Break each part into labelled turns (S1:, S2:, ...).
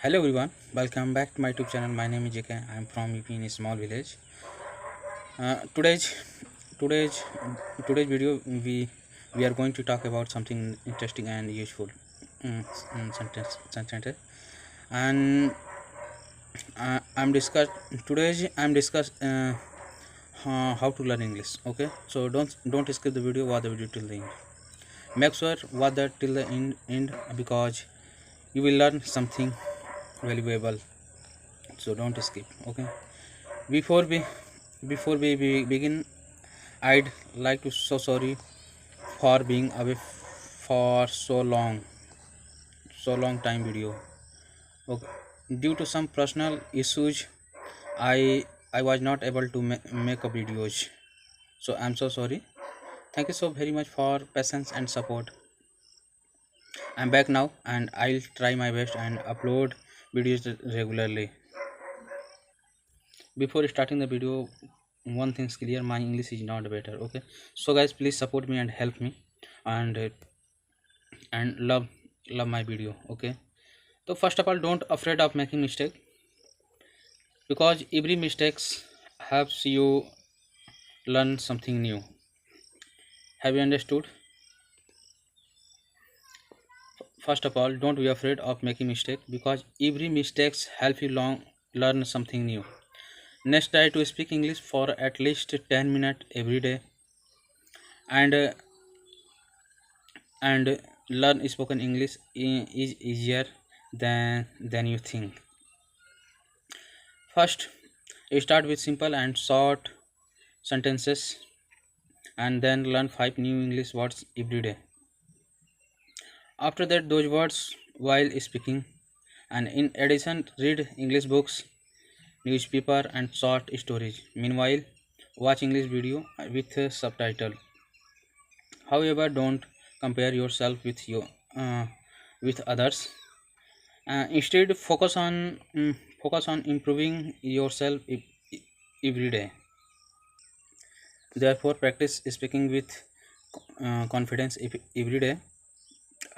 S1: Hello everyone, welcome back to my YouTube channel. My name is JK. I am from UP in a small village. Today's today's today's video we are going to talk about something interesting and useful. Sentence. And I'm discuss today's I'm discuss how to learn English. Okay, so don't skip the video. Watch the video till the end. Make sure watch that till the end because you will learn something valuable. So don't skip. Okay. Before we begin, I'd like to so sorry for being away for so long time video. Okay. Due to some personal issues, I was not able to make a videos. So I'm so sorry. Thank you so very much for patience and support. I'm back now and I'll try my best and upload videos regularly. Before starting the video, one thing's clear: my English is not better. Okay, so guys, please support me and help me, and love my video. Okay, so first of all, don't afraid of making mistake, because every mistakes helps you learn something new. Have you understood? First of all, don't be afraid of making mistake, because every mistakes help you learn something new. Next, try to speak English for at least 10 minutes every day, and and learn spoken English is easier than you think. First, start with simple and short sentences, and then learn 5 new English words every day. After that, those words while speaking, and in addition, read English books, newspaper, and short stories. Meanwhile, watch English video with a subtitle. However, don't compare yourself with others. Instead, focus on improving yourself every day. Therefore, practice speaking with confidence every day,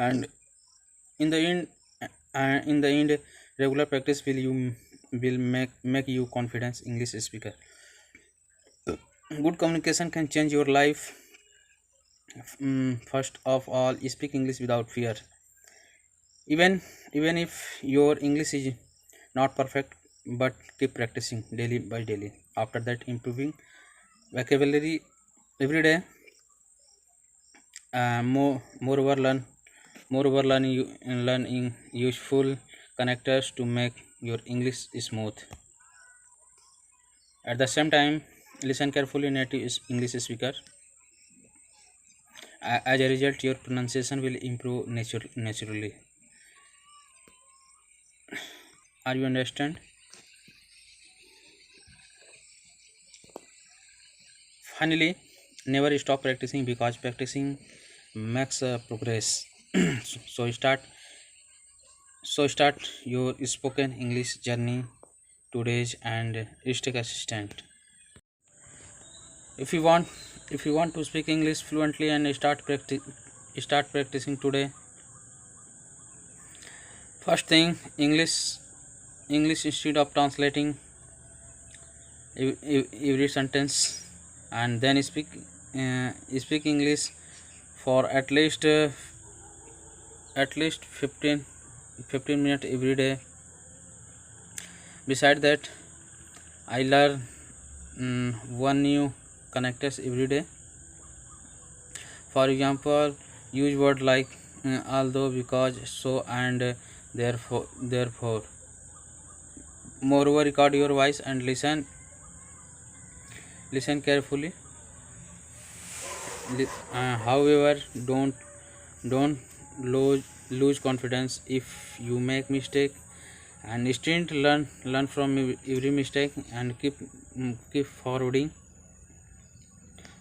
S1: and in the end, regular practice will make you confident English speaker. Good communication can change your life. First of all, speak English without fear. Even if your English is not perfect, but keep practicing daily by daily. After that, improving vocabulary every day. Moreover, learning useful connectors to make your English smooth. At the same time, listen carefully native English speaker. As a result, your pronunciation will improve naturally. Are you understand? Finally, never stop practicing, because practicing makes progress. so start start your spoken English journey today and stay consistent. If you want to speak English fluently and start practicing today. First thing, English instead of translating every sentence, and then speak English for at least 15 minutes every day. Beside that, I learn one new connectors every day. For example, use word like although, because, so, and therefore. Moreover, record your voice and listen carefully. However, don't lose confidence if you make mistake, and instead learn from every mistake and keep forwarding.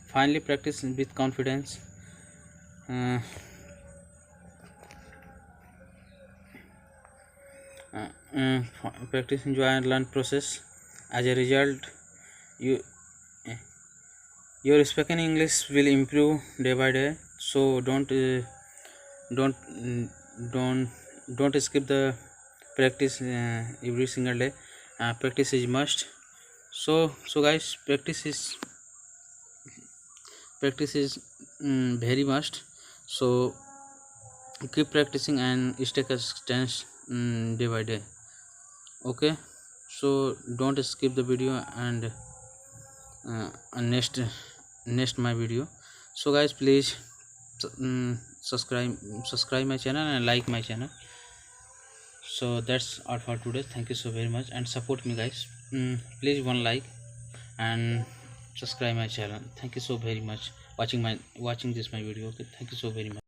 S1: Finally, practice with confidence. uh, Practice, enjoy, and learn process. As a result, you your spoken English will improve day by day. So don't don't skip the practice every single day. Practice is must. So guys, practice is very must. So keep practicing and stay consistent day by day. Okay, so don't skip the video and next my video. So guys, please subscribe my channel and like my channel. So that's all for today. Thank you so very much and support me guys. Please one like and subscribe my channel. Thank you so very much watching this my video. Okay, thank you so very much.